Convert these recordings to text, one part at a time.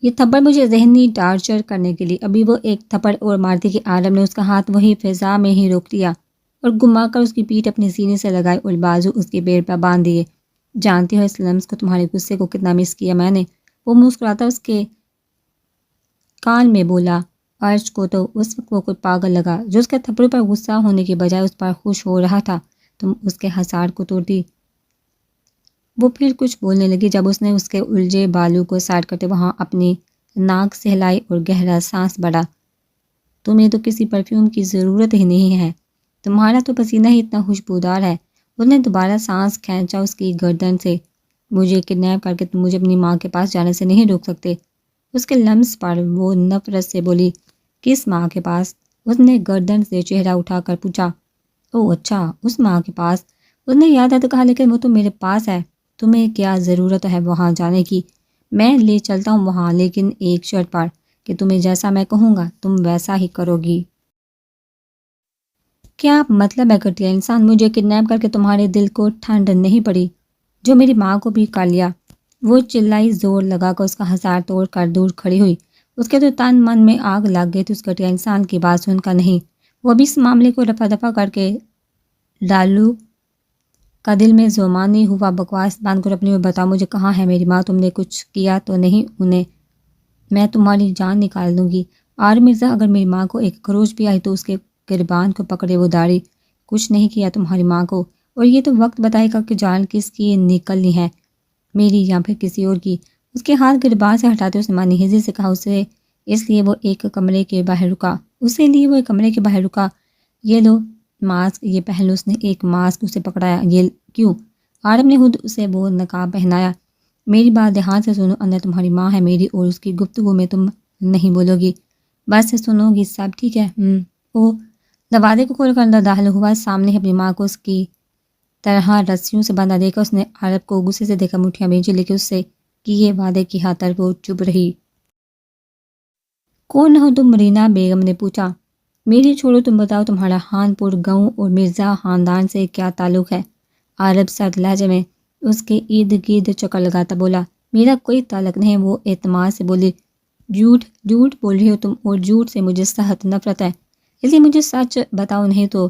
یہ تھپڑ مجھے ذہنی ٹارچر کرنے کے لیے۔ ابھی وہ ایک تھپڑ اور مارتی کہ عالم نے اس کا ہاتھ وہی فضا میں ہی روک دیا اور گما کر اس کی پیٹھ اپنے سینے سے لگائی اور بازو اس کے پیٹ پر باندھ دیے۔ جانتی ہو اس لمس کو، تمہارے غصے کو کتنا مس کیا میں نے۔ وہ مسکراتا اس کے کان میں بولا۔ عرش کو تو اس وقت وہ کوئی پاگل لگا جو اس کے تھپڑوں پر غصہ ہونے کے بجائے اس پر خوش ہو رہا تھا۔ تم اس کے حصار کو توڑتی۔ وہ پھر کچھ بولنے لگی جب اس نے اس کے الجھے بالوں کو سائڈ کرتے وہاں اپنی ناک سہلائی اور گہرا سانس بڑھا۔ تمہیں تو کسی پرفیوم کی ضرورت ہی نہیں ہے، تمہارا تو پسینہ ہی اتنا خوشبودار ہے۔ اس نے دوبارہ سانس کھینچا اس کی گردن سے۔ مجھے کڈنیپ کر کے تم مجھے اپنی ماں کے پاس جانے سے نہیں روک سکتے۔ اس کے لمس پر وہ نفرت سے بولی۔ کس ماں کے پاس؟ اس نے گردن سے چہرہ اٹھا کر پوچھا۔ او اچھا، اس ماں کے پاس؟ اس نے یاد آتا کہا، لیکن وہ تو میرے پاس ہے۔ تمہیں کیا ضرورت ہے وہاں جانے کی؟ میں لے چلتا ہوں وہاں، لیکن ایک شرط پر کہ تمہیں جیسا میں کہوں گا تم ویسا ہی کرو گی۔ کیا مطلب ہے گھٹیا انسان؟ مجھے کڈنیپ کر کے تمہارے دل کو ٹھنڈ نہیں پڑی جو میری ماں کو بھی کر لیا؟ وہ چلائی، زور لگا کر اس کا ہزار توڑ کر دور کھڑی ہوئی۔ اس کے تو تن من میں آگ لگ گئی تھی اس گھٹیا انسان کی بات سن کر۔ نہیں، وہ بھی اس معاملے کو رفع دفع کر کے ڈالو کا دل میں زومانی ہوا بکواس بند کر اپنی بتاؤ مجھے کہاں ہے میری ماں؟ تم نے کچھ کیا تو نہیں انہیں؟ میں تمہاری جان نکال دوں گی۔ اور مرزا اگر میری ماں کو ایک خروش بھی آئی تو اس کے گربان کو پکڑے وہ داڑھی۔ کچھ نہیں کیا تمہاری ماں کو، اور یہ تو وقت بتائے گا کہ جان کس کی نکلنی ہے، میری یا پھر کسی اور کی۔ اس کے ہاتھ گربان سے ہٹاتے اس نے مانی ہزی سے کہا، اسے اس لیے وہ ایک کمرے کے باہر رکا۔ اسے لیے وہ ایک کمرے کے باہر رکا۔ یہ لو ماسک، یہ پہن لو۔ اس نے ایک ماسک اسے پکڑایا۔ یہ کیوں؟ آرم نے خود اسے وہ نقاب پہنایا۔ میری بات دھیان سے سنو، اندر تمہاری ماں ہے میری، اور اس کی گفتگو میں تم نہیں بولو گی، بس سنو گی سب، ٹھیک ہے؟ وہ دروازے کو کھول کر اندر داخل ہوا۔ سامنے اپنی ماں کو اس کی طرح رسیوں سے بندھا دیکھا اس نے عرب کو غصے سے دیکھا، مٹھیاں بھیجی، لیکن اس سے کیے وعدے کی خاطر وہ چپ رہی۔ کون ہو تم؟ مرینا بیگم نے پوچھا۔ میری چھوڑو، تم بتاؤ تمہارا خان پور گاؤں اور مرزا خاندان سے کیا تعلق ہے؟ عرب سرد لہجے میں اس کے ارد گرد چکر لگاتا بولا۔ میرا کوئی تعلق نہیں۔ وہ اعتماد سے بولی۔ جھوٹ جھوٹ بول رہی ہو تم، اور جھوٹ سے مجھے سخت نفرت ہے، اس لیے مجھے سچ بتاؤ، نہیں تو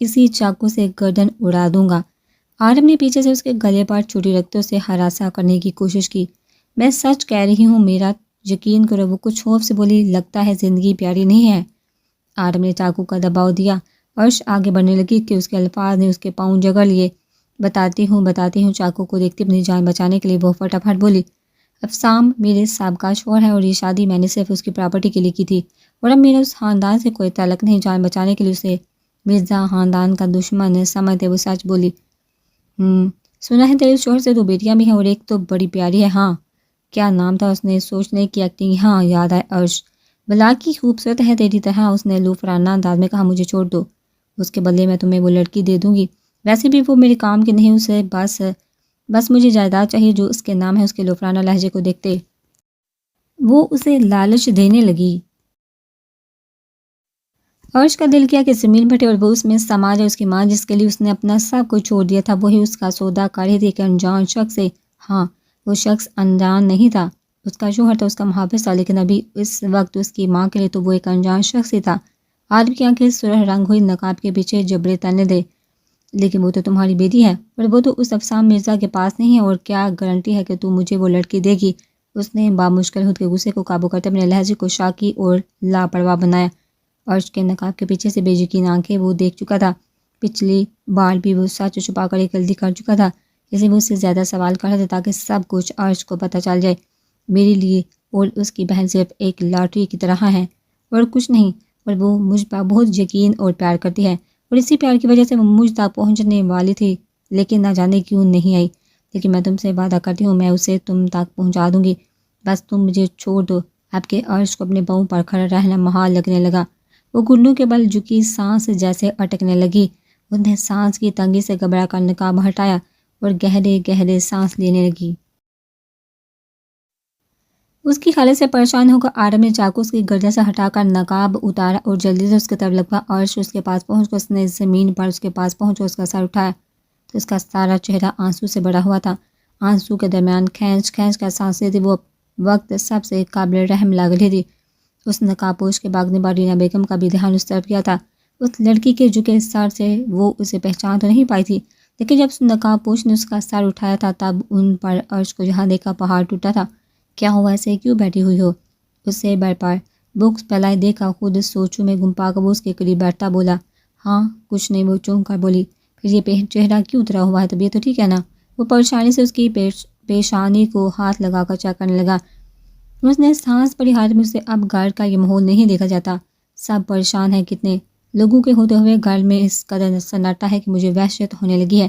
اسی چاقو سے گردن اڑا دوں گا۔ عارم نے پیچھے سے اس کے گلے پر چھری رکھتے اسے ہراساں کرنے کی کوشش کی۔ میں سچ کہہ رہی ہوں، میرا یقین کرو۔ وہ کچھ خوف سے بولی، لگتا ہے زندگی پیاری نہیں ہے۔ عارم نے چاقو کا دباؤ دیا۔ عرش آگے بڑھنے لگی کہ اس کے الفاظ نے اس کے پاؤں جگڑ لیے۔ بتاتی ہوں۔ چاقو کو دیکھتی اپنی جان بچانے کے لیے وہ فٹافٹ بولی۔ افسام میرے سابقہ شوہر ہے، اور یہ شادی میں نے صرف اس کی پراپرٹی کے لیے کی تھی، اور اب میرا اس خاندان سے کوئی تعلق نہیں۔ جان بچانے کے لیے اسے مرزا خاندان کا دشمن سمجھتے وہ سچ بولی۔ سنا ہے تیرے شوہر سے 2 بیٹیاں بھی ہیں، اور ایک تو بڑی پیاری ہے۔ ہاں، کیا نام تھا؟ اس نے سوچنے کی ایکٹنگ۔ ہاں یاد ہے عرش، بلا کی خوبصورت ہے تیری طرح۔ اس نے لوفرانہ انداز میں کہا، مجھے چھوڑ دو، اس کے بدلے میں تمہیں وہ لڑکی دے دوں گی۔ ویسے بھی وہ میرے کام کی نہیں، اسے بس مجھے جائیداد چاہیے جو اس کے نام ہے۔ اس کے لوفرانہ لہجے کو دیکھتے وہ اسے لالچ دینے لگی۔ عرش کا دل کیا کہ زمین پھٹے اور وہ اس میں سما جائے۔ اس کی ماں جس کے لیے اس نے اپنا سب کچھ چھوڑ دیا تھا، وہی اس کا سودا کر رہی تھی ایک انجان شخص سے۔ ہاں، وہ شخص انجان نہیں تھا، اس کا شوہر تھا، اس کا محافظ تھا، لیکن ابھی اس وقت اس کی ماں کے لیے تو وہ ایک انجان شخص ہی تھا۔ عارف کی آنکھیں سرخ رنگ ہوئی، نقاب کے پیچھے جبڑے تننے دے۔ لیکن وہ تو تمہاری بیٹی ہے، پر وہ تو اس افسام مرزا کے پاس نہیں ہے، اور کیا گارنٹی ہے کہ تو مجھے وہ لڑکی دے گی؟ اس نے بامشکل خود کے غصے کو قابو کرتے اپنے لہجے کو شاکی اور لاپرواہ بنایا۔ عرش کے نقاب کے پیچھے سے بے یقین آنکھیں وہ دیکھ چکا تھا۔ پچھلی بار بھی وہ سچ چھپا کر ایک غلطی کر چکا تھا، اس لیے وہ اس سے زیادہ سوال کر رہا تھا تاکہ سب کچھ عرش کو پتہ چل جائے۔ میرے لیے اور اس کی بہن صرف ایک لاٹری کی طرح ہیں اور کچھ نہیں، اور وہ مجھ پر بہت یقین اور پیار کرتی ہے، اور اسی پیار کی وجہ سے وہ مجھ تک پہنچنے والی تھی، لیکن نہ جانے کیوں نہیں آئی۔ لیکن میں تم سے وعدہ کرتی ہوں، میں اسے تم تک پہنچا دوں گی، بس تم مجھے چھوڑ دو۔ اب کے عرش کو اپنے پاؤں پر کھڑا رہنا محال لگنے لگا۔ وہ گھٹنوں کے بل جھکی، سانس جیسے اٹکنے لگی۔ اس نے سانس کی تنگی سے گھبرا کر نقاب ہٹایا اور گہرے گہرے سانس لینے لگی۔ اس کی حالت سے پریشان ہو کر عارم نے چاقو اس کی گردن سے ہٹا کر نقاب اتارا اور جلدی سے اس کی طرف لپکا۔ عرش اس کے پاس پہنچ کر اس نے زمین پر اس کے پاس پہنچ کر اس کا سر اٹھایا تو اس کا سارا چہرہ آنسو سے بھرا ہوا تھا۔ آنسو کے درمیان کھینچ کھینچ کر سانس لیتی وہ وقت سب سے قابل رحم لگ رہی تھی۔ اس نقاب پوش کے بھاگنے پر رینا بیگم کا بھی دھیان اس طرف کیا تھا۔ اس لڑکی کے جھکے سر سے وہ اسے پہچان تو نہیں پائی تھی، لیکن جب اس نقاب پوش نے اس کا سر اٹھایا تھا تب ان پر عرش کو جہاں دیکھا پہاڑ ٹوٹا تھا۔ کیا ہوا، ایسے کیوں بیٹھی ہوئی ہو؟ اس سے بر پر بکس پھیلائے دیکھا خود سوچوں میں گم پا کر وہ اس کے قریب بیٹھتا بولا، ہاں کچھ نہیں، وہ چونک کر بولی، پھر یہ چہرہ کیوں اترا ہوا ہے، طبیعت تو ٹھیک ہے نا؟ وہ پریشانی سے اس کی پیشانی کو ہاتھ لگا کر چیک کرنے لگا۔ اس نے سانس پڑی حالت میں اسے اب گھر کا یہ ماحول نہیں دیکھا جاتا، سب پریشان ہیں، کتنے لوگوں کے ہوتے ہوئے گھر میں اس قدر سناٹا ہے کہ مجھے وحشت ہونے لگی ہے۔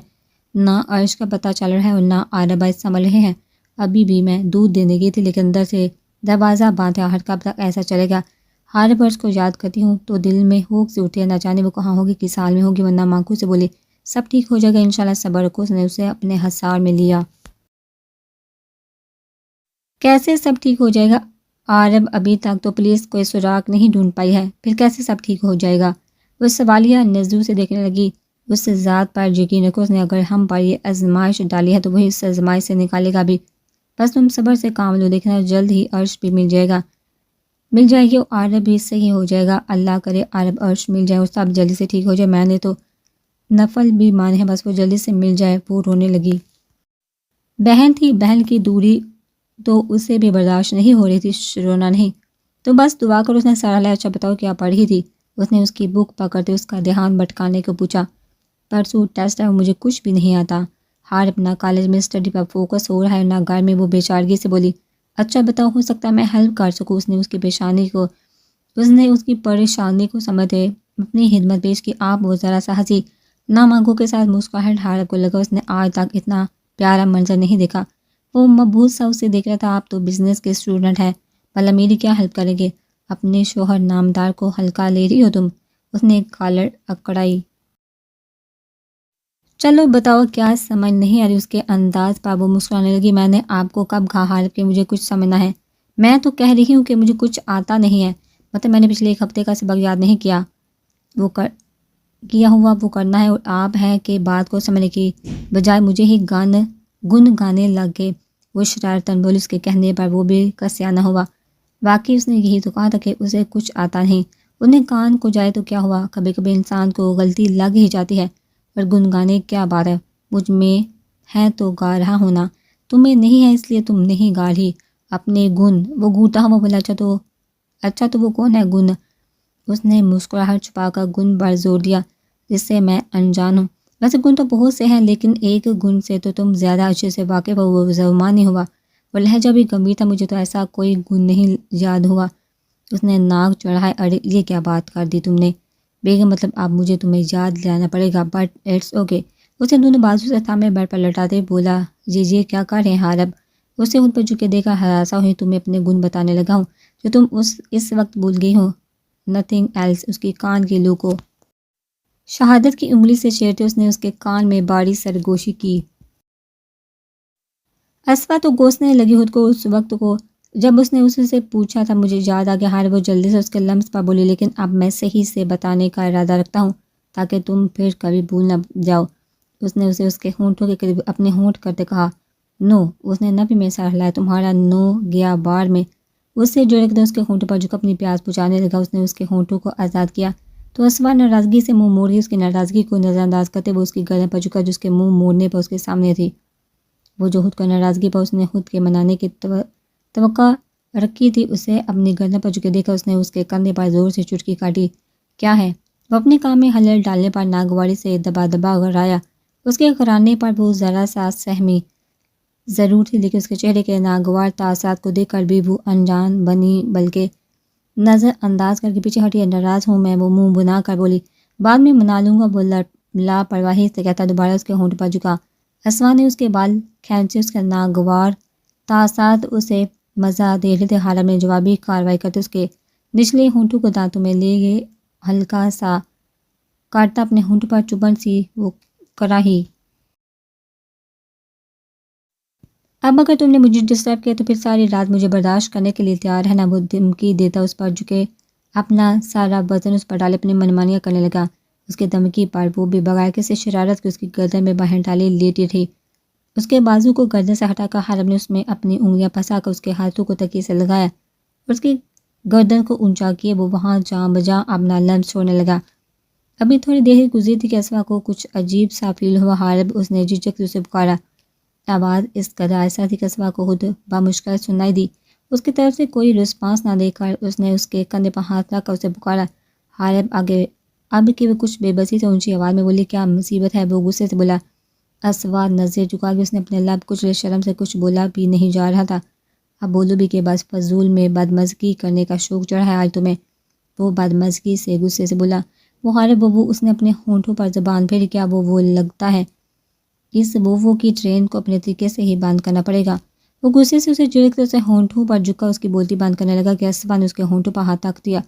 نہ عرش کا پتہ چل رہا ہے اور نہ عاربہ سنبھل رہے ہیں۔ ابھی بھی میں دودھ دینے گئی تھی لیکن اندر سے دروازہ بند ہے، ہر کب تک ایسا چلے گا؟ ہر عرش کو یاد کرتی ہوں تو دل میں ہوک سے اٹھے، نہ جانے وہ کہاں ہوگی، کس حال میں ہوگی، ورنہ مانکو سے بولی، سب ٹھیک ہو جائے گا انشاءاللہ، صبر رکھو۔ اس نے اسے اپنے حصار میں لیا۔ کیسے سب ٹھیک ہو جائے گا؟ عارب ابھی تک تو پولیس کوئی سراغ نہیں ڈھونڈ پائی ہے، پھر کیسے سب ٹھیک ہو جائے گا؟ وہ سوالیہ نظروں سے دیکھنے لگی۔ اس ذات پر یقین رکھو، اس نے اگر ہم پر یہ آزمائش ڈالی ہے تو وہی اس آزمائش سے نکالے گا بھی۔ بس تم صبر سے کام لو، دیکھنا جلد ہی عرش بھی مل جائے گا، مل جائے گی اور عارب بھی صحیح ہو جائے گا۔ اللہ کرے عارب عرش مل جائے اور سب جلدی سے ٹھیک ہو جائے، میں نے تو نفل بھی مانے ہیں، بس وہ جلدی سے مل جائے۔ وہ رونے لگی۔ بہن تھی، بہن کی دوری تو اسے بھی برداشت نہیں ہو رہی تھی، رونا نہیں تو بس دعا کر۔ اس نے سر ہلایا۔ اچھا بتاؤ کیا پڑھی تھی؟ اس نے اس کی بک پکڑتے اس کا دھیان بھٹکانے کو پوچھا۔ پرسوں ٹیسٹ ہے اور مجھے کچھ بھی نہیں آتا، ہر اپنا کالج میں اسٹڈی پر فوکس ہو رہا ہے، نہ گھر میں۔ وہ بیچارگی سے بولی، اچھا بتاؤ، ہو سکتا ہے میں ہیلپ کر سکوں۔ اس نے اس کی پریشانی کو سمجھتے اپنی خدمت پیش کی۔ آپ وہ ذرا سا ہنسی، نہ مانگو کے ساتھ مسکراہٹ ہارب کو لگا۔ اس نے آج تک اتنا پیارا منظر نہیں دیکھا۔ وہ مبہوت سا اسے دیکھ رہا تھا۔ آپ تو بزنس کے اسٹوڈنٹ ہیں، بھلا میری کیا ہیلپ کریں گے؟ اپنے شوہر نامدار کو ہلکا لے رہی ہو تم؟ اس نے کالر اکڑائی۔ چلو بتاؤ کیا سمجھ نہیں آ رہی؟ اس کے انداز پر وہ مسکرانے لگی۔ میں نے آپ کو کب کہا حالب کہ مجھے کچھ سمجھنا ہے؟ میں تو کہہ رہی ہوں کہ مجھے کچھ آتا نہیں ہے، مطلب میں نے پچھلے ایک ہفتے کا سبق یاد نہیں کیا، وہ کیا ہوا وہ کرنا ہے، اور آپ ہیں کہ بات کو سمجھنے کی بجائے مجھے ہی گن گانے لگ گئے۔ وہ شرارتاً بولی۔ اس کے کہنے پر وہ بھی کسیا نہ ہوا۔ واقعی اس نے یہی تو کہا تھا کہ اسے کچھ آتا نہیں۔ انہیں کان کو جائے تو کیا ہوا، کبھی کبھی انسان کو غلطی لگ ہی جاتی ہے، پر گنگانے کیا بات ہے؟ مجھ میں ہے تو گا رہا ہونا، تمہیں نہیں ہے اس لیے تم نہیں گا رہی اپنے گن۔ وہ گھوٹا ہوا بولا، اچھا تو وہ کون ہے گن؟ اس نے مسکراہٹ چھپا کر گن پر زور دیا، جس سے میں انجان ہوں۔ ویسے گن تو بہت سے ہیں لیکن ایک گن سے تو تم زیادہ اچھے سے واقف ہو، وہ زبانی ہوا۔ وہ لہجہ بھی گمبھیر تھا۔ مجھے تو ایسا کوئی گن نہیں یاد ہوا۔ اس نے ناک چڑھائے۔ ارے یہ کیا بات کر دی تم نے بیگم، مطلب اب مجھے تمہیں یاد لانا پڑے گا، بٹ اٹس اوکے۔ اس نے دونوں بازو سے تھامے بیڈ پر لٹاتے بولا، یہ کیا کر رہے ہیں حارب؟ اسے خود پر جھکے دیکھا ہراساں ہوئی۔ تمہیں اپنے گن بتانے لگا ہوں جو تم اس وقت بھول گئی ہو، نتھنگ ایلس۔ اس کی کان کی لو کو شہادت کی انگلی سے چھیڑتے اس نے اس کے کان میں باری سرگوشی کی۔ اسفا تو کوسنے لگی خود کو اس وقت کو جب اس نے اسے سے پوچھا تھا۔ مجھے یاد آ گیا حارب، وہ جلدی سے اس کے لمس پر بولی، لیکن اب میں صحیح سے بتانے کا ارادہ رکھتا ہوں تاکہ تم پھر کبھی بھول نہ جاؤ۔ اس نے اسے اس کے ہونٹوں کے قریب اپنے ہونٹ کرتے کہا، نو۔ اس نے نفی میں سر ہلایا، تمہارا نو گیا بار میں۔ اس سے جڑے اس کے ہونٹوں پر جھک اپنی پیاس بجھانے لگا۔ اس نے اس کے ہونٹوں کو آزاد کیا تو اسفا ناراضگی سے منہ موڑ گئی۔ اس کی ناراضگی کو نظر انداز کرتے وہ اس کی گردن پر جھکا، جس کے منہ موڑنے پر اس کے سامنے تھی۔ وہ جو خود کو ناراضگی پر اس نے خود کے منانے کی توقع رکھی تھی، اسے اپنی گردن پر جھکے دیکھا اس نے اس کے کندھے پر زور سے چٹکی کاٹی۔ کیا ہے؟ وہ اپنے کام میں خلل ڈالنے پر ناگواری سے دبا دبا غرایا۔ اس کے غرانے پر وہ ذرا سا سہمی ضرور تھی، لیکن اس کے چہرے کے ناگوار تاثرات کو دیکھ کر بھی وہ انجان بنی، بلکہ نظر انداز کر کے پیچھے ہٹی۔ ناراض ہوں میں، وہ منہ بنا کر بولی، بعد میں منا لوں گا۔ وہ لاپرواہی سے کہتا دوبارہ اس کے ہونٹ پر جھکا۔ اسفا نے اس کے بال کھینچے، اس کے ناگوار تاثرات اسے مزہ دے رہے تھے۔ حارب نے جوابی کارروائی کرتے اس کے نچلے ہونٹوں کو دانتوں میں لے گئے، ہلکا سا کاٹتا اپنے ہونٹ پر چبھن سی وہ کراہی۔ اب اگر تم نے مجھے ڈسٹرب کیا تو پھر ساری رات مجھے برداشت کرنے کے لیے تیار رہنا۔ وہ دھمکی دیتا اس پر جھکے، اپنا سارا وزن اس پر ڈالے، اپنی منمانیاں کرنے لگا۔ اس کے دھمکی پر وہ بھی بغیر کسی شرارت کے اس کی گردن میں باہیں ڈالے لیٹی تھی۔ اس کے بازو کو گردن سے ہٹا کر حارب نے اس میں اپنی انگلیاں پھنسا کر اس کے ہاتھوں کو تکیے سے لگایا اور اس کی گردن کو اونچا کیے وہ وہاں جاں بجاں اپنا لمس چھوڑنے لگا۔ ابھی تھوڑی دیر ہی گزری تھی کہ اسما کو کچھ عجیب سا فیل ہوا۔ حارب اس نے جھجک سے اسے پکارا۔ آواز اس قدر ایسا تھی کہ اسما کو خود بامشکل سنائی دی۔ اس کی طرف سے کوئی رسپانس نہ دے کر اس نے اس کے کندھے پر ہاتھ رکھ کر اسے پکارا۔ حارب آگے اب کہ وہ کچھ بے بسی سے اونچی آواز میں بولی، کیا مصیبت ہے؟ وہ غصے سے بولا۔ اسوا نظر جھکا کے اس نے اپنے لب کچلے، شرم سے کچھ بولا بھی نہیں جا رہا تھا۔ اب بولو بھی کہ بس فضول میں بدمزگی کرنے کا شوق چڑھا ہے آج تمہیں؟ وہ بدمزگی سے غصے سے بولا۔ وہ حارب وہ اس نے اپنے ہونٹوں پر زبان پھیری۔ کیا وہ لگتا ہے اس وہ کی ٹرین کو اپنے طریقے سے ہی بند کرنا پڑے گا۔ وہ غصے سے اسے جھڑک اسے ہونٹوں پر جھکا اس کی بولتی بند کرنے لگا کہ اسوا نے اس کے ہونٹوں پر ہاتھ رکھ دیا۔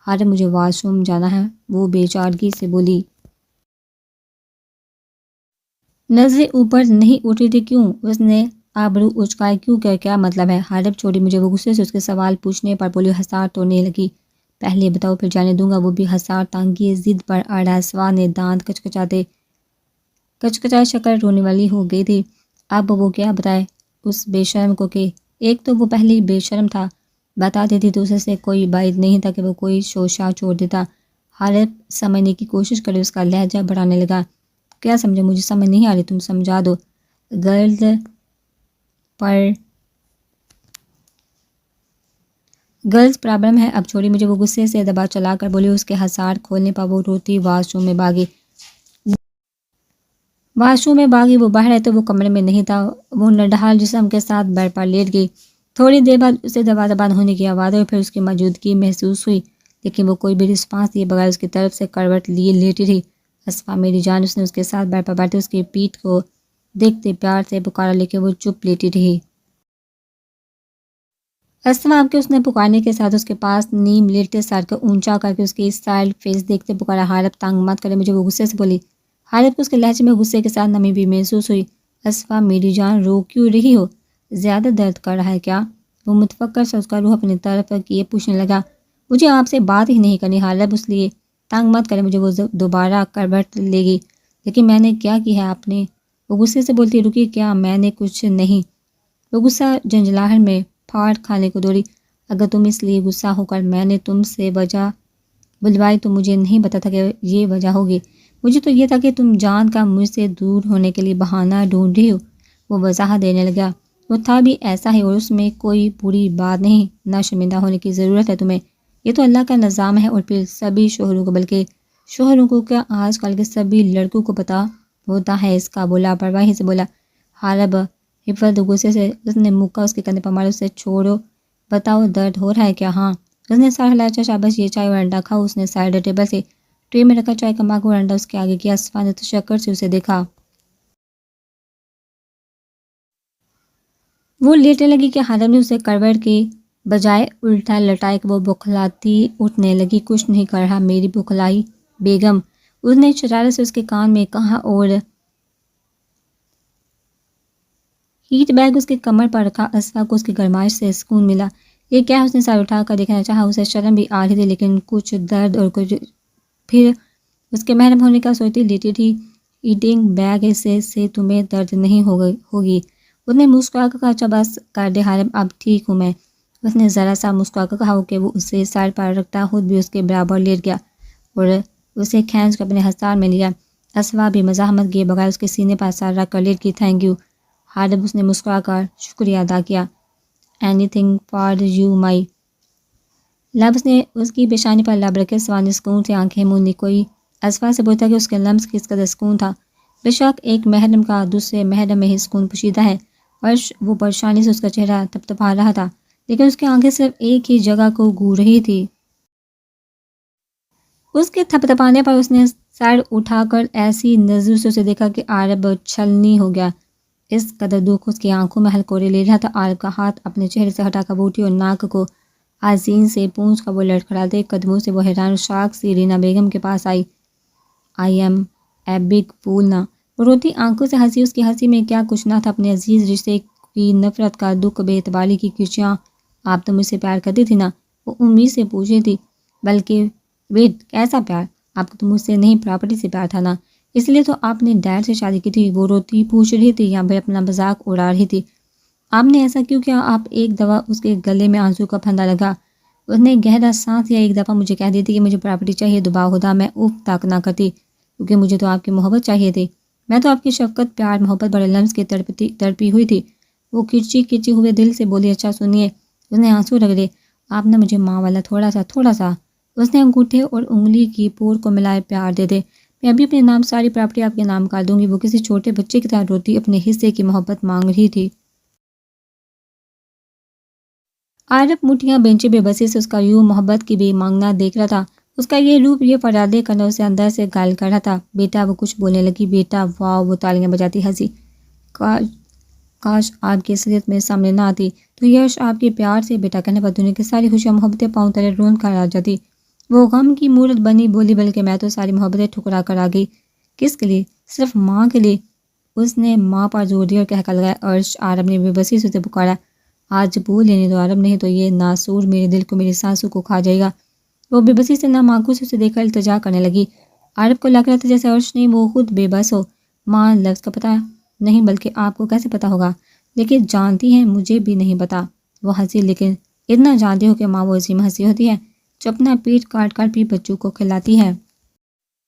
حارب مجھے واش روم جانا ہے، وہ بے چارگی سے بولی۔ نظریں اوپر نہیں اٹھ رہی تھی۔ کیوں؟ اس نے آبرو اچکائے۔ کیوں کیا مطلب ہے؟ حارب چھوڑی مجھے، وہ غصے سے اس کے سوال پوچھنے پر بولی، حسار توڑنے لگی۔ پہلے بتاؤ پھر جانے دوں گا۔ وہ بھی حسار تانگی ضد پر اڑا۔ اسوا نے دانت کچکچائے شکل رونے والی ہو گئی تھی۔ اب وہ کیا بتائے اس بے شرم کو کہ ایک تو وہ پہلے ہی بے شرم تھا، بتا دیتی تو اسے سے کوئی بعید نہیں تھا کہ وہ کوئی شوشہ چھوڑ دیتا۔ حارب سمجھنے کی کوشش کرے، اس کا لہجہ بڑھانے لگا۔ کیا سمجھے؟ مجھے سمجھ نہیں آ رہی، تم سمجھا دو۔ گرلز پرابلم ہے، اب چھوڑی مجھے۔ وہ غصے سے دبا چلا کر بولی۔ اس کے حسار کھولنے پر وہ روتی واش روم میں بھاگی۔ وہ باہر آئے تو وہ کمرے میں نہیں تھا۔ وہ نڈھال جسم کے ساتھ بیڈ پر لیٹ گئی۔ تھوڑی دیر بعد اسے دروازہ بند ہونے کی آواز ہوئی، پھر اس کی موجودگی محسوس ہوئی، لیکن وہ کوئی بھی رسپانس دیے بغیر اس کی طرف سے کروٹ لیے لیٹی رہی۔ اسوا میری جان، اس نے اس کے ساتھ بیڈ پر بیٹھے اس کی پیٹھ کو دیکھتے پیار سے پکارا، لیکن وہ چپ لیٹی رہی۔ اسوا اب کے اس نے پکارنے کے ساتھ اس کے پاس نیم لیٹے سر کو اونچا کر کے اس کی اسٹائل فیس دیکھتے پکارا، حارب تنگ مت کرے مجھے، وہ غصے سے بولی۔ حارب کو اس کے لہجے میں غصے کے ساتھ نمی بھی محسوس ہوئی۔ اسوا میری جان، رو کیوں رہی ہو؟ زیادہ درد کر رہا ہے کیا؟ وہ متفکر سے اس کا روح اپنی طرف کیے پوچھنے لگا۔ مجھے آپ سے بات ہی نہیں کرنی حارب، اس لیے تنگ مت کرے مجھے۔ وہ دوبارہ کروٹ لے گی۔ لیکن میں نے کیا کی ہے آپ نے؟ وہ غصے سے بولتی۔ رکی، کیا میں نے کچھ نہیں؟ وہ غصہ جنجلاہٹ میں پھاڑ کھانے کو دوڑی۔ اگر تم اس لیے غصہ ہو کر میں نے تم سے وجہ بلوائی تو مجھے نہیں پتا تھا کہ یہ وجہ ہوگی۔ مجھے تو یہ تھا کہ تم جان کا مجھ سے دور ہونے کے لیے بہانہ ڈھونڈ رہی ہو۔ وہ وضاحت دینے لگا۔ وہ تھا بھی ایسا ہی، اور اس میں کوئی بری بات نہیں، نہ شرمندہ ہونے کی ضرورت ہے تمہیں۔ یہ تو اللہ کا نظام ہے، اور پھر سبھی شوہروں کو، بلکہ شوہروں کو کیا آج کل کے سبھی لڑکوں کو پتہ ہوتا ہے اس کا۔ وہ لاپرواہی سے بولا۔ حارب حفظ غصے سے اس نے مکہ اس کے کندھے پر مارا۔ اسے چھوڑو، بتاؤ درد ہو رہا ہے کیا؟ ہاں۔ اس نے سر ہلایا۔ شاباش، یہ چائے اور انڈا کھاؤ۔ اس نے سائڈ ٹیبل سے ٹرے میں رکھا چائے کا مگ اور انڈا اس کے آگے کیا۔ اسوا نے تشکر سے اسے دیکھا۔ وہ لیٹنے لگی کہ حارب نے اسے کروٹ کے بجائے الٹا لٹائے کہ وہ بخلاتی اٹھنے لگی۔ کچھ نہیں کر رہا میری بخلائی بیگم، اس نے شرارت سے اس کے کان میں کہا اور ہیٹ بیگ اس کے کمر پر رکھا۔ اسوا کو اس کی گرمائش سے سکون ملا۔ یہ کیا ہے؟ اس نے سر اٹھا کر دیکھنا چاہا۔ اسے شرم بھی آ رہی تھی، لیکن کچھ درد اور کچھ پھر اس کے محرم ہونے کا سوچتی لیٹی تھی۔ ہیٹنگ بیگ سے تمہیں درد نہیں ہوگی۔ اس نے مسکرا کر کہا، اچھا بس کر دے حارب، اب ٹھیک ہوں میں۔ اس نے ذرا سا مسکرا کر کہا کہ وہ اسے سر پر رکھتا خود بھی اس کے برابر لیٹ گیا اور اسے کھینچ کر اپنے حصار میں لیا۔ اسوا بھی مزاحمت کیے بغیر اس کے سینے پر سر رکھ کر لیٹ گئی۔ تھینک یو حارب، اس نے مسکرا کر شکریہ ادا کیا۔ اینی تھنگ فار یو مائی لو، اس نے اس کی پیشانی پر لب رکھے۔ اسوا نے سکون سے آنکھیں موندی۔ کوئی اسوا سے پوچھتا کہ اس کے لمس کس قدر سکون تھا۔ بے شک ایک محرم کا دوسرے محرم میں ہی سکون پوشیدہ ہے۔ وہ پریشانی سے اس کا چہرہ تپتپا رہا تھا، لیکن اس کی آنکھیں صرف ایک ہی جگہ کو گھور رہی تھی۔ اس کے تھپتپانے پر اس نے سر اٹھا کر ایسی نظر سے اسے دیکھا کہ عارب چھلنی ہو گیا۔ اس قدر دکھ اس کی آنکھوں میں ہلکورے لے رہا تھا۔ عارب کا ہاتھ اپنے چہرے سے ہٹا کر اٹھی اور ناک کو آذین سے پونچھ کر وہ لڑکھڑاتے قدموں سے وہ حیران و شاک سی رینا بیگم کے پاس آئی۔ آئی ایم اے بگ فول نا، وہ روتی آنکھوں سے ہنسی۔ اس کی ہنسی میں کیا کچھ نہ تھا، اپنے عزیز رشتے کی نفرت کا دکھ، بے اعتباری کی کرچیاں۔ آپ تو مجھ سے پیار کرتی تھی نا؟ وہ امید سے پوچھی تھی۔ بلکہ ویٹ، کیسا پیار؟ آپ کو تو مجھ سے نہیں، پراپرٹی سے پیار تھا نا؟ اس لیے تو آپ نے ڈیڈ سے شادی کی تھی؟ وہ روتی پوچھ رہی تھی یا پھر اپنا مذاق اڑا رہی تھی؟ آپ نے ایسا کیوں کیا؟ آپ ایک دفعہ اس کے گلے میں آنسو کا پھندا لگا، اس نے گہرا سانس لیا، ایک دفعہ مجھے کہہ دی تھی کہ مجھے پراپرٹی چاہیے، دبا خدا میں اف تک نہ کرتی، کیونکہ مجھے تو آپ کی محبت چاہیے تھی، میں تو آپ کی شفقت پیار محبت بڑے لمس کی تڑپی ہوئی تھی۔ وہ کچی ہوئے دل سے بولی، اچھا سنیے، اس نے آنسو رگڑے، آپ نے مجھے ماں والا تھوڑا سا اس نے انگوٹھے اور انگلی کی پور کو ملائے، پیار دے دے، میں ابھی اپنے نام ساری پراپرٹی آپ کے نام کر دوں گی۔ وہ کسی چھوٹے بچے کی طرح روتی اپنے حصے کی محبت مانگ رہی تھی۔ عارف مٹھیاں بینچے بے بسی سے اس کا یوں محبت کی بھی مانگنا دیکھ رہا تھا، اس کا یہ روپ، یہ فرادے کنوں سے اندر سے گال کر رہا تھا۔ بیٹا، وہ کچھ بولنے لگی، بیٹا، واو، وہ تالیاں بجاتی ہنسی، کاش آپ کی اصلیت میں سامنے نہ آتی تو یش آپ کے پیار سے بیٹا کہنے پر دنیا کی ساری خوشیاں محبتیں پاؤں تلے روند کر آ جاتی۔ وہ غم کی مورت بنی بولی، بلکہ میں تو ساری محبتیں ٹھکرا کر آ گئی۔ کس کے لیے؟ صرف ماں کے لیے۔ اس نے ماں پر زور دیا اور کہہ کر لگایا، عرش، عارب نے بے بسی سے اسے پکارا، آج بول لینے دو عارب، نہیں تو یہ ناسور میرے دل کو، میری سانسوں کو کھا جائے گا۔ وہ بے بسی سے نام آنکھوں سے اسے دیکھ کر التجا کرنے لگی۔ عارب کو لگ رہا تھا جیسے عرش نہیں، وہ خود بے بس ہو۔ ماں لفظ کا پتہ نہیں، بلکہ آپ کو کیسے پتہ ہوگا؟ لیکن جانتی ہیں، مجھے بھی نہیں پتا۔ وہ ہنسی، لیکن اتنا جانتی ہو کہ ماں وہ عظیم ہنسی ہوتی ہے جو اپنا پیٹ کاٹ کر بھی بچوں کو کھلاتی ہے۔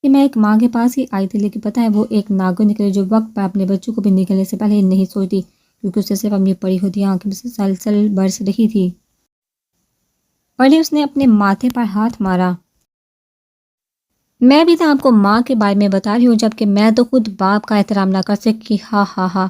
کہ میں ایک ماں کے پاس ہی آئی تھی، لیکن پتہ ہے وہ ایک ناگو نکلے جو وقت پر اپنے بچوں کو بھی نکلنے سے پہلے نہیں سوچتی، کیونکہ اسے صرف اپنی پڑی ہوتی آنکھ میں مسلسل برس رہی تھی۔ پڑی، اس نے اپنے ماتھے پر ہاتھ مارا، میں بھی تو آپ کو ماں کے بارے میں بتا رہی ہوں، جبکہ میں تو خود باپ کا احترام نہ کر سکی۔ ہا ہا ہا،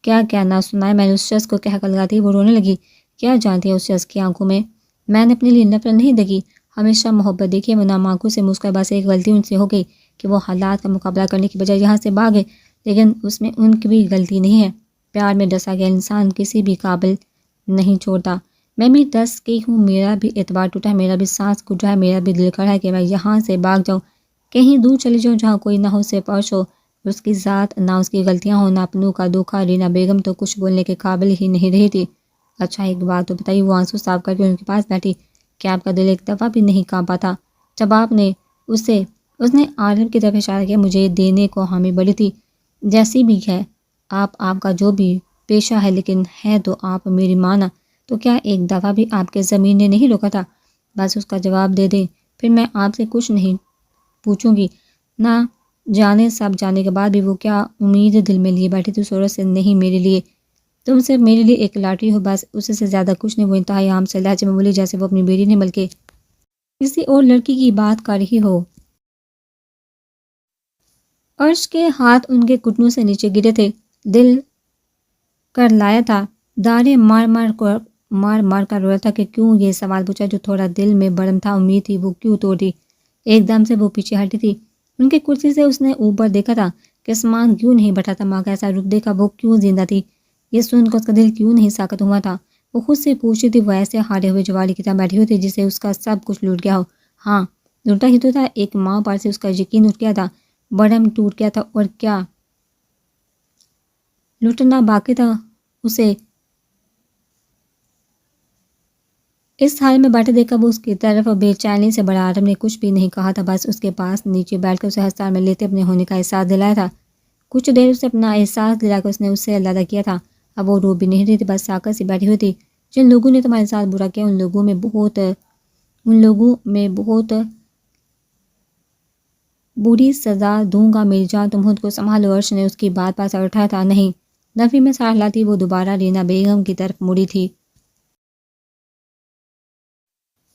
کیا کہنا سنائے، میں نے اس شخص کو کہہ کر لگاتی، وہ رونے لگی۔ کیا جانتی ہے اس شخص کی آنکھوں میں نے اپنے لیے نفرت نہیں دیکھی، ہمیشہ محبت دیکھی ہے۔ وہ نام آنکھوں سے مسکرا، بس ایک غلطی ان سے ہو گئی کہ وہ حالات کا مقابلہ کرنے کی بجائے یہاں سے بھاگے، لیکن اس میں ان کی بھی غلطی نہیں ہے۔ پیار میں ڈسا گیا انسان کسی بھی قابل نہیں چھوڑتا۔ میں بھی ڈس گئی ہوں، میرا بھی اعتبار ٹوٹا ہے، میرا بھی سانس گھٹا ہے، میرا بھی دل کرا ہے کہ میں یہاں سے بھاگ جاؤں، کہیں دور چلی جاؤں جہاں کوئی نہ ہو سے پرش ہو، اس کی ذات نہ اس کی غلطیاں ہوں، نہ اپنوں کا دھوکا۔ رینا بیگم تو کچھ بولنے کے قابل ہی نہیں رہی تھی۔ اچھا ایک بات تو بتائیے، وہ آنسو صاف کر کے ان کے پاس بیٹھی، کہ آپ کا دل ایک دفعہ بھی نہیں کانپا تھا جب آپ نے اس نے عارف کی طرف اشارہ کیا، مجھے دینے کو حامی بڑی تھی، جیسی بھی ہے آپ کا جو بھی پیشہ ہے، لیکن ہے تو آپ میری ماں نا، تو کیا ایک دفعہ بھی آپ کے ضمیر نے نہیں روکا تھا؟ بس اس کا جواب دے دیں، پھر میں آپ سے کچھ نہیں پوچھوں گی۔ نہ جانے سب جانے کے بعد بھی وہ کیا امید دل میں لیے بیٹھی تھی اس عورت سے؟ نہیں، میرے لیے تم صرف میرے لیے ایک لاٹری ہو، بس، اس سے زیادہ کچھ نہیں۔ وہ انتہائی عام سے لہجے میں بولی، جیسے وہ اپنی بیٹی نہیں بلکہ کسی اور لڑکی کی بات کر رہی ہو۔ عرش کے ہاتھ ان کے گھٹنوں سے نیچے گرے تھے، دل کر لایا تھا، دارے مار کر رو رہا تھا کہ کیوں یہ سوال پوچھا جو تھوڑا دل میں برم تھا، امید تھی وہ کیوں توڑ دی۔ ایک دم سے وہ پیچھے ہٹی تھی، ان کی کرسی سے اس نے اوپر دیکھا تھا کہ آسمان کیوں نہیں بٹھا تھا، ماں کا ایسا رخ دیکھا، وہ کیوں زندہ تھی، یہ سن کر اس کا دل کیوں نہیں ساکت ہوا تھا۔ وہ خود سے پوچھتی تھی، وہ ایسے ہارے ہوئے جواری کی طرح بیٹھی ہوئی تھی جسے اس کا سب کچھ لوٹ گیا ہو۔ ہاں، لوٹا ہی تو تھا، ایک ماں پر سے اس کا یقین اٹھ گیا تھا، برم ٹوٹ گیا تھا، اور کیا لوٹنا باقی تھا اسے۔ اس حال میں بیٹھے دیکھا وہ اس کی طرف بے چینی سے بڑھا۔ عارف نے کچھ بھی نہیں کہا تھا، بس اس کے پاس نیچے بیٹھ کر اسے ہسپتال میں لیتے اپنے ہونے کا احساس دلایا تھا۔ کچھ دیر اسے اپنا احساس دلا کر اس نے اس سے علیحدہ کیا تھا۔ اب وہ رو بھی نہیں رہی تھی، بس ساکت سی بیٹھی ہوئی تھی۔ جن لوگوں نے تمہارے ساتھ برا کیا، ان لوگوں میں بہت بری سزا دوں گا، میری جان، تم خود کو سنبھالو۔ عرش نے اس کی بات پر سر اٹھایا تھا۔ نہیں، نفی میں سار لاتی وہ دوبارہ رینا بیگم کی طرف مڑی تھی۔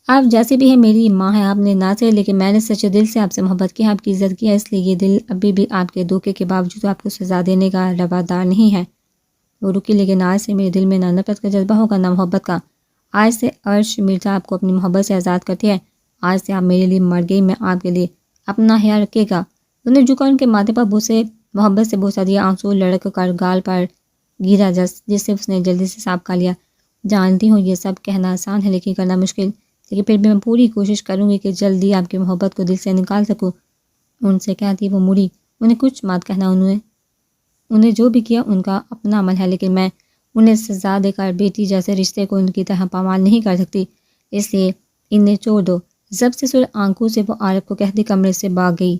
آپ جیسے بھی ہیں میری ماں ہے، آپ نے نہ سے، لیکن میں نے سچے دل سے آپ سے محبت کی، آپ کی عزت کی ہے، اس لیے یہ دل ابھی بھی آپ کے دھوکے کے باوجود آپ کو سزا دینے کا روادار نہیں ہے۔ وہ رکی، لیکن آج سے میرے دل میں نہ نفرت کا جذبہ ہوگا نہ محبت کا۔ آج سے عرش مرزا آپ کو اپنی محبت سے آزاد کرتی ہے، آج سے آپ میرے لیے مر گئی، میں آپ کے لیے اپنا خیال رکھے گا۔ انہوں نے جھکا ان کے ماتھے پر بوسے محبت سے بوسہ دیا، آنسو لڑک کر گال پر گرا جس سے اس نے جلدی سے صاف کر لیا۔ جانتی ہوں یہ سب کہنا آسان ہے لیکن کرنا مشکل، لیکن پھر بھی میں پوری کوشش کروں گی کہ جلدی آپ کی محبت کو دل سے نکال سکوں۔ ان سے کہتی وہ مڑی، انہیں کچھ مات کہنا، انہیں جو بھی کیا ان کا اپنا عمل ہے، لیکن میں انہیں سزا دے کر بیٹی جیسے رشتے کو ان کی طرح پامال نہیں کر سکتی، اس لیے انہیں چھوڑ دو۔ ضبط سے سر آنکھوں سے وہ عارف کو کہتی کمرے سے بھاگ گئی۔